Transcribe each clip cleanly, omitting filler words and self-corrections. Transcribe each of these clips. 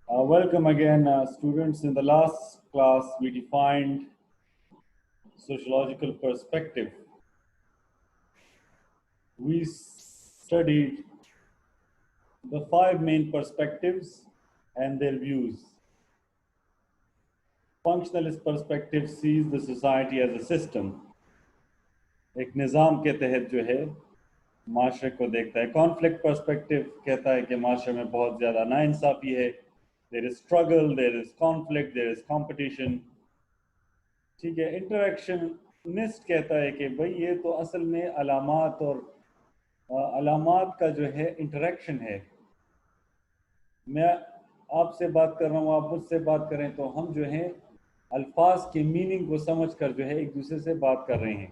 Welcome again, students. In the last class, we defined sociological perspective. We studied the five main perspectives and their views. Functionalist perspective sees the society as a system. एक निज़ाम के तहत जो है माशरे को देखता है. Conflict perspective कहता है कि माशरे में बहुत ज़्यादा नाइंसाफ़ी है. There is struggle, there is conflict, there is competition. ठीक है. इंटरेक्शनिस्ट कहता है कि भाई ये तो असल में अलामात और अलामात का जो है इंटरेक्शन है. मैं आपसे बात कर रहा हूँ, आप मुझसे बात करें, तो हम जो हैं अल्फाज के मीनिंग को समझ कर जो है एक दूसरे से बात कर रहे हैं.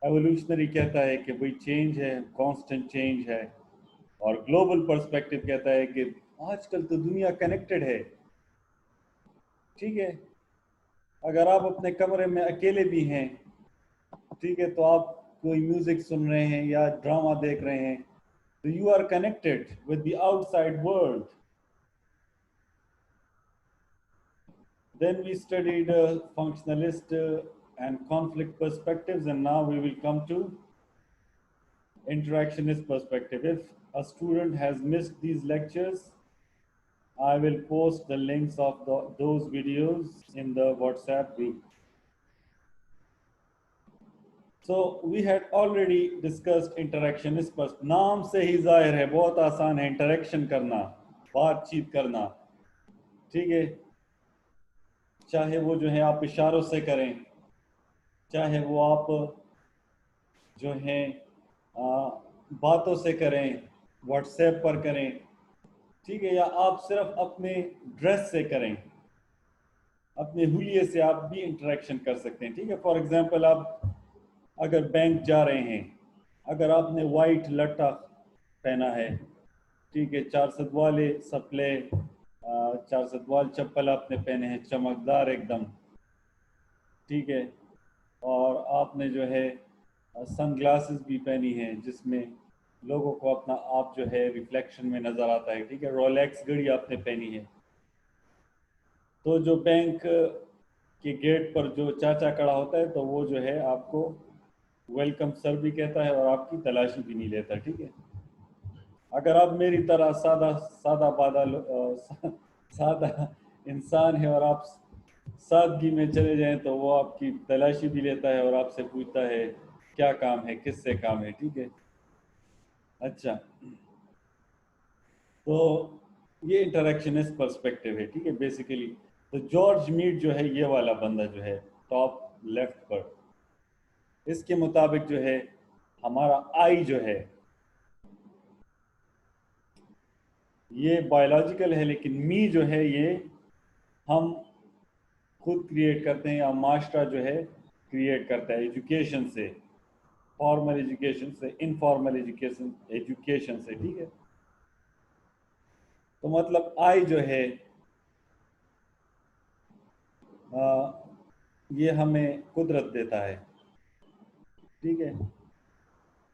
एवोल्यूशनरी कहता है कि भाई चेंज है, कांस्टेंट चेंज है. और ग्लोबल पर्सपेक्टिव कहता है कि आजकल तो दुनिया कनेक्टेड है. ठीक है. अगर आप अपने कमरे में अकेले भी हैं, ठीक है, तो आप कोई म्यूजिक सुन रहे हैं या ड्रामा देख रहे हैं, तो you are connected with the outside world. Then we studied functionalist and conflict perspectives, and now we will come to interactionist perspective. If a student has missed these lectures, I will post the links of those videos in the WhatsApp group. So we had already discussed interactionist perspective. नाम से ही जाहिर है बहुत आसान है interaction करना, बातचीत करना. ठीक है. चाहे वो जो है आप इशारों से करें, चाहे वो आप जो है बातों से करें, व्हाट्सएप पर करें, ठीक है, या आप सिर्फ अपने ड्रेस से करें, अपने हुलिये से आप भी इंटरेक्शन कर सकते हैं. ठीक है. फॉर एग्जांपल, आप अगर बैंक जा रहे हैं, अगर आपने वाइट लट्टा पहना है, ठीक है, चार सदवाले सपले, चार सदवाल चप्पल आपने पहने हैं चमकदार एकदम, ठीक है, और आपने जो है सन ग्लासेस भी पहनी हैं जिसमें लोगों को अपना आप जो है रिफ्लेक्शन में नज़र आता है. ठीक है. रोलेक्स घड़ी आपने पहनी है, तो जो बैंक के गेट पर जो चाचा खड़ा होता है, तो वो जो है आपको वेलकम सर भी कहता है और आपकी तलाशी भी नहीं लेता. ठीक है. अगर आप मेरी तरह सादा इंसान है और आप सादगी में चले जाएं, तो वो आपकी तलाशी भी लेता है और आपसे पूछता है क्या काम है, किससे काम है. ठीक है. अच्छा, तो ये इंटरेक्शनिस्ट पर्सपेक्टिव है. ठीक है. बेसिकली तो जॉर्ज मीड जो है, ये वाला बंदा जो है टॉप लेफ्ट पर, इसके मुताबिक जो है हमारा आई जो है ये बायोलॉजिकल है, लेकिन मी जो है ये हम खुद क्रिएट करते हैं या मास्टरा जो है क्रिएट करता है एजुकेशन से, फॉर्मल एजुकेशन से, इनफॉर्मल एजुकेशन से. ठीक है. तो मतलब आई जो है ये हमें कुदरत देता है. ठीक है.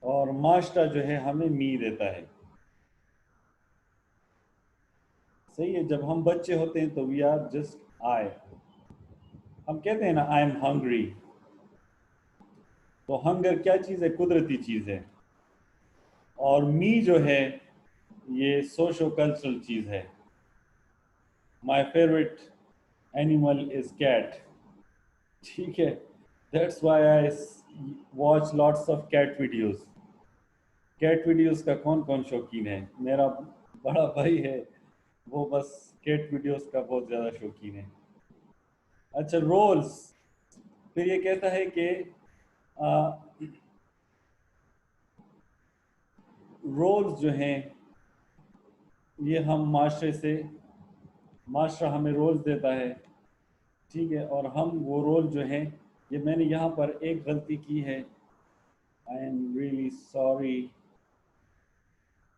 और मास्टरा जो है हमें मी देता है. सही है. जब हम बच्चे होते हैं तो वी आर जस्ट आई. हम कहते हैं ना आई एम हंग्री, तो हंगर क्या चीज़ है? कुदरती चीज़ है. और मी जो है ये सोशो कल्चरल चीज़ है. My favourite animal is cat. ठीक है. That's why I watch lots of cat videos. Cat videos का कौन कौन शौकीन है? मेरा बड़ा भाई है, वो बस कैट वीडियोस का बहुत ज़्यादा शौकीन है. अच्छा, रोल्स. फिर ये कहता है कि रोल्स जो हैं ये हम माशरे से, माशरा हमें रोल्स देता है. ठीक है. और हम वो रोल जो हैं, ये मैंने यहाँ पर एक गलती की है, आई एम रियली सॉरी.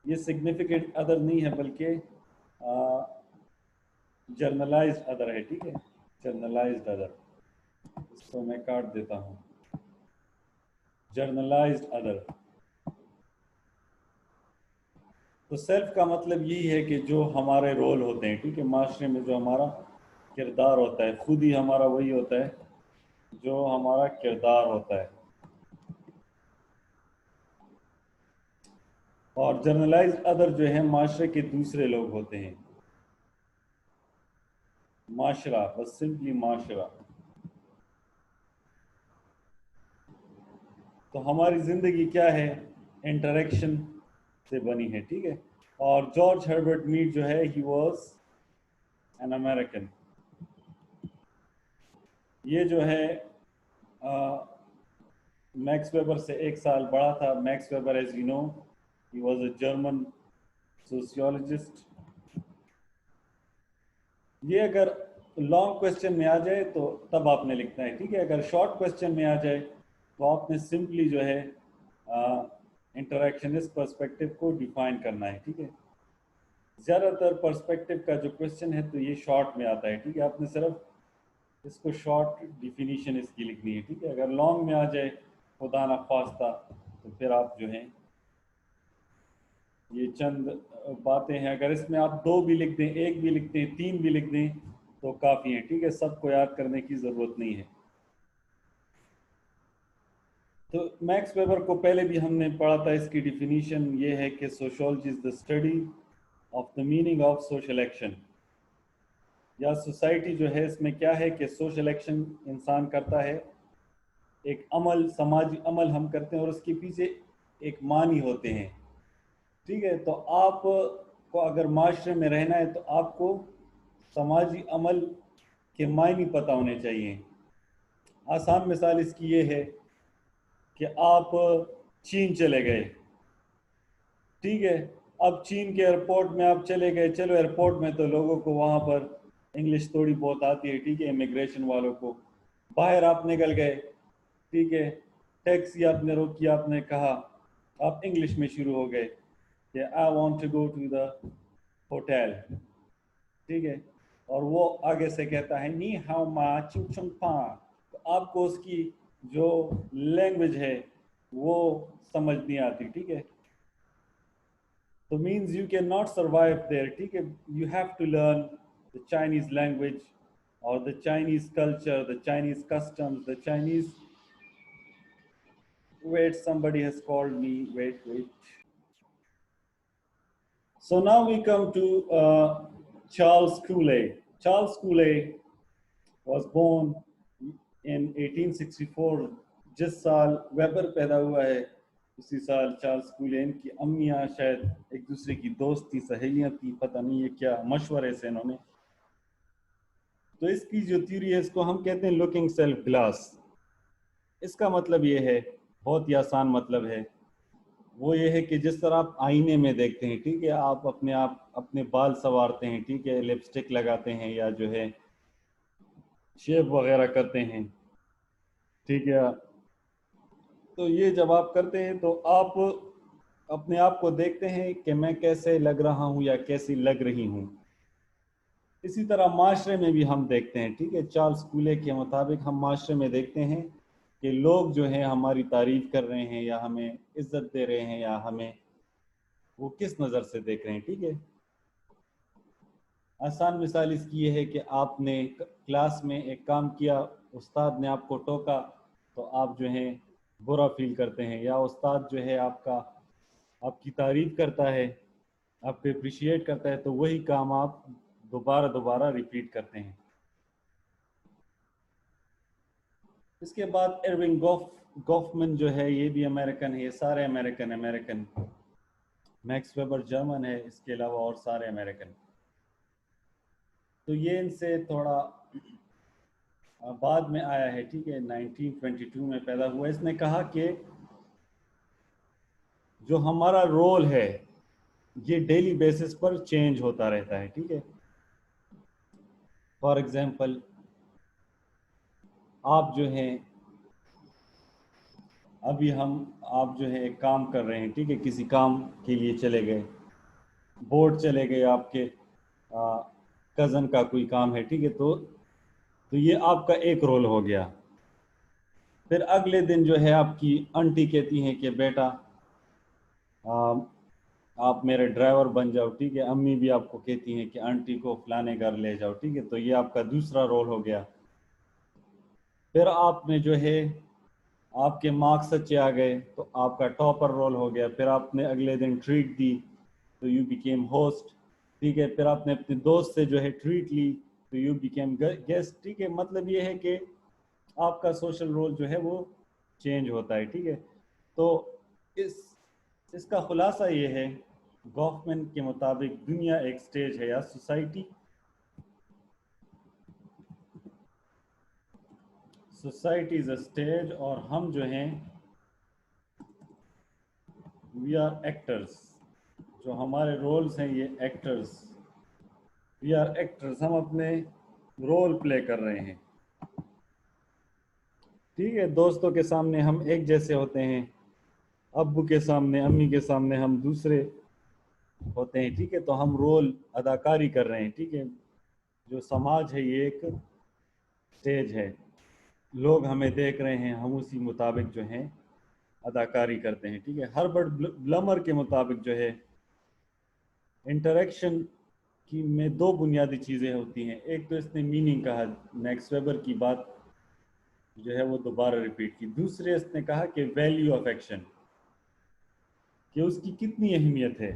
ये सिग्निफिकेंट अदर नहीं है बल्कि जर्नलाइज्ड अदर है. ठीक है. जर्नलाइज्ड अदर, इसको मैं काट देता हूँ. Generalised other. تو سیلف کا مطلب یہی ہے کہ جو ہمارے رول ہوتے ہیں، ٹھیک ہے، معاشرے میں جو ہمارا کردار ہوتا ہے، خود ہی ہمارا وہی ہوتا ہے جو ہمارا کردار ہوتا ہے. اور جرنلائز ادر جو ہے معاشرے کے دوسرے لوگ ہوتے ہیں. معاشرہ، بس سمپلی معاشرہ. تو ہماری زندگی کیا ہے؟ انٹریکشن سے بنی ہے، ٹھیک ہے. اور جارج ہربرٹ میڈ جو ہے ہی واز این امیریکن. یہ جو ہے میکس ویبر سے 1 سال بڑا تھا. Max Weber as you know he was a German sociologist. یہ اگر لانگ کوشچن میں آ جائے تو تب آپ نے لکھنا ہے، ٹھیک ہے. اگر شارٹ کوشچن میں آ جائے تو آپ نے سمپلی جو ہے انٹریکشنسٹ پرسپیکٹو کو ڈیفائن کرنا ہے، ٹھیک ہے. زیادہ تر پرسپیکٹو کا جو کوشچن ہے تو یہ شارٹ میں آتا ہے، ٹھیک ہے. آپ نے صرف اس کو شارٹ ڈیفینیشن اس کی لکھنی ہے، ٹھیک ہے. اگر لانگ میں آ جائے خدا نخواستہ تو پھر آپ جو ہیں یہ چند باتیں ہیں، اگر اس میں آپ 2 بھی لکھ دیں، 1 بھی لکھ دیں، 3 بھی لکھ دیں تو کافی ہیں، ٹھیک ہے. سب کو یاد کرنے کی ضرورت نہیں ہے. تو میکس ویبر کو پہلے بھی ہم نے پڑھا تھا. اس کی ڈیفینیشن یہ ہے کہ sociology is the study of the meaning of social action. یا سوسائٹی جو ہے اس میں کیا ہے کہ سوشل ایکشن انسان کرتا ہے، ایک عمل، سماجی عمل ہم کرتے ہیں اور اس کے پیچھے ایک معنی ہوتے ہیں، ٹھیک ہے. تو آپ کو اگر معاشرے میں رہنا ہے تو آپ کو سماجی عمل کے معنی پتہ ہونے چاہیے. آسان مثال اس کی یہ ہے کہ آپ چین چلے گئے، ٹھیک ہے. اب چین کے ایئرپورٹ میں آپ چلے گئے. چلو ایئرپورٹ میں تو لوگوں کو وہاں پر انگلش تھوڑی بہت آتی ہے، ٹھیک ہے، امیگریشن والوں کو. باہر آپ نکل گئے، ٹھیک ہے، ٹیکسی آپ نے روکی، آپ نے کہا، آپ انگلش میں شروع ہو گئے کہ I want to go to the hotel, ٹھیک ہے. اور وہ آگے سے کہتا ہے نی ہاؤ ما چنگ چنگ پا. تو آپ کو اس کی جو لینگویج ہے وہ سمجھ نہیں آتی، ٹھیک ہے. تو مینز یو کین ناٹ سروائیو دیر، ٹھیک ہے. You have to learn the Chinese language اور the Chinese culture, the Chinese customs, the Chinese. Wait, somebody has called me. Wait. So now we come to Charles Cooley. Charles Cooley was born in 1864. جس سال Weber پیدا ہوا ہے اسی سال Charles کولے. ان کی امیاں شاید ایک دوسرے کی دوست تھی، سہیلیاں تھیں، پتہ نہیں یہ کیا مشورے سے انہوں نے. تو اس کی جو تھیوری ہے اس کو ہم کہتے ہیں لوکنگ سیلف گلاس. اس کا مطلب یہ ہے، بہت ہی آسان مطلب ہے، وہ یہ ہے کہ جس طرح آپ آئینے میں دیکھتے ہیں، ٹھیک ہے، آپ اپنے بال سنوارتے ہیں، ٹھیک ہے، لپسٹک لگاتے ہیں یا جو ہے شیو وغیرہ کرتے ہیں، ٹھیک ہے. تو یہ جب آپ کرتے ہیں تو آپ اپنے آپ کو دیکھتے ہیں کہ میں کیسے لگ رہا ہوں یا کیسی لگ رہی ہوں. اسی طرح معاشرے میں بھی ہم دیکھتے ہیں، ٹھیک ہے. چارلس کولے کے مطابق ہم معاشرے میں دیکھتے ہیں کہ لوگ جو ہیں ہماری تعریف کر رہے ہیں یا ہمیں عزت دے رہے ہیں یا ہمیں وہ کس نظر سے دیکھ رہے ہیں، ٹھیک ہے. آسان مثال اس کی یہ ہے کہ آپ نے کلاس میں ایک کام کیا، استاد نے آپ کو ٹوکا تو آپ جو ہیں برا فیل کرتے ہیں، یا استاد جو ہے آپ کی تعریف کرتا ہے، آپ کو اپریشیٹ کرتا ہے تو وہی کام آپ دوبارہ ریپیٹ کرتے ہیں. اس کے بعد ایرونگ گوفمن جو ہے یہ بھی امریکن ہے. یہ سارے امریکن. میکس ویبر جرمن ہے، اس کے علاوہ اور سارے امریکن. تو یہ ان سے تھوڑا بعد میں آیا ہے، ٹھیک ہے، 1922 میں پیدا ہوا. اس نے کہا کہ جو ہمارا رول ہے یہ ڈیلی بیسس پر چینج ہوتا رہتا ہے، ٹھیک ہے. فار ایگزامپل آپ جو ہیں ابھی آپ جو ہے ایک کام کر رہے ہیں، ٹھیک ہے، کسی کام کے لیے چلے گئے، بورڈ چلے گئے، آپ کے کزن کا کوئی کام ہے، ٹھیک ہے. تو یہ آپ کا ایک رول ہو گیا. پھر اگلے دن جو ہے آپ کی انٹی کہتی ہیں کہ بیٹا आप मेरे ड्राइवर बन जाओ, ठीक है। अम्मी भी आपको कहती हैं कि आंटी को फलाने घर ले जाओ, ठीक है। तो ये आपका दूसरा रोल हो गया। फिर आपने जो है, आपके मार्क्स अच्छे आ गए तो आपका टॉपर रोल हो गया। फिर आपने अगले दिन ट्रीट दी तो यू बिकेम होस्ट, ठीक है। फिर आपने अपने दोस्त से जो है ट्रीट ली तो यू बिकेम गेस्ट, ठीक है। मतलब ये है कि आपका सोशल रोल जो है वो चेंज होता है, ठीक है। तो इस इसका खुलासा ये है, गॉफमैन के मुताबिक दुनिया एक स्टेज है या सोसाइटी इज अ स्टेज, और हम जो हैं वी आर एक्टर्स। जो हमारे रोल्स हैं ये एक्टर्स, वी आर एक्टर्स, हम अपने रोल प्ले कर रहे हैं, ठीक है। दोस्तों के सामने हम एक जैसे होते हैं, अब्बू के सामने, अम्मी के सामने हम दूसरे होते हैं, ठीक है। तो हम रोल अदाकारी कर रहे हैं, ठीक है। जो समाज है ये एक स्टेज है, लोग हमें देख रहे हैं, हम उसी मुताबिक जो है अदाकारी करते हैं, ठीक है। हर्बर्ट ब्लमर के मुताबिक जो है इंटरेक्शन की में दो बुनियादी चीज़ें होती हैं। एक तो इसने मीनिंग कहा, मैक्स वेबर की बात जो है वो दोबारा रिपीट की। दूसरे इसने कहा कि वैल्यू ऑफ एक्शन, कि उसकी कितनी अहमियत है।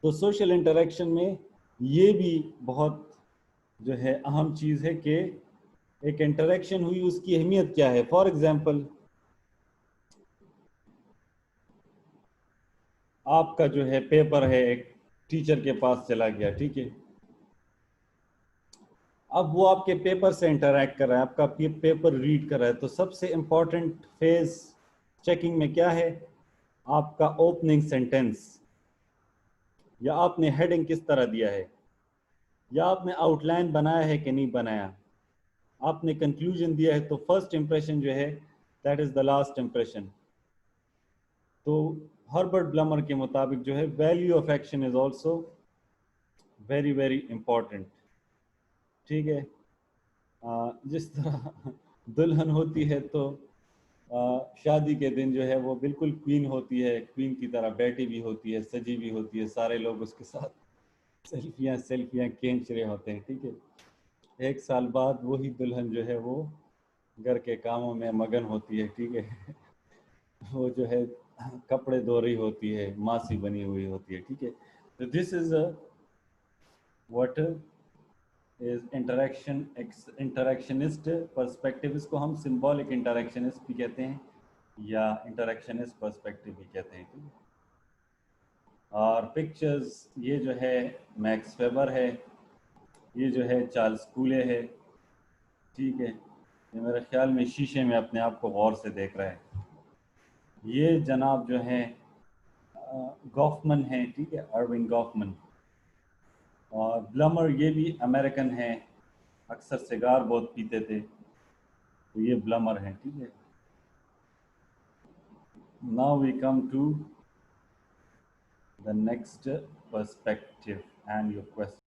तो सोशल इंटरेक्शन में ये भी बहुत जो है अहम चीज़ है कि एक इंटरेक्शन हुई, उसकी अहमियत क्या है। फॉर एग्जांपल, आपका जो है पेपर है, एक टीचर के पास चला गया, ठीक है। अब वो आपके पेपर से इंटरेक्ट कर रहा है, आपका पेपर रीड कर रहा है, तो सबसे इंपॉर्टेंट फेज चेकिंग में क्या है? आपका ओपनिंग सेंटेंस, या आपने हेडिंग किस तरह दिया है, या आपने आउटलाइन बनाया है कि नहीं बनाया, आपने कंक्लूजन दिया है। तो फर्स्ट इंप्रेशन जो है that is the last impression. तो हर्बर्ट ब्लमर के मुताबिक जो है value of action is also very very important, ठीक है। जिस तरह दुल्हन होती है तो शादी के दिन जो है वो बिल्कुल क्वीन होती है, क्वीन की तरह बैठी भी होती है, सजी भी होती है, सारे लोग उसके साथ सेल्फियाँ सेल्फियाँ खींच रहे होते हैं, ठीक है। एक साल बाद वही दुल्हन जो है वो घर के कामों में मगन होती है, ठीक है। वो जो है कपड़े धो रही होती है, मासी बनी हुई होती है, ठीक है। तो this is what is interactionist perspective. इसको हम सिंबॉलिक इंटरेक्शनिस्ट भी कहते हैं या इंटरेक्शनिस्ट पर्सपेक्टिव भी कहते हैं, ठीक है। और पिक्चर्स, ये जो है मैक्स वेबर है, ये जो है चार्ल्स कूले है, ठीक है। ये मेरे ख्याल में शीशे में अपने आप को गौर से देख रहा है। ये जनाब जो है गॉफमन है, ठीक है, अर्विंग गॉफमन। और ब्लमर ये भी अमेरिकन है, अक्सर सिगार बहुत पीते थे, तो ये ब्लमर हैं, ठीक है। Now we come to the next perspective and your question.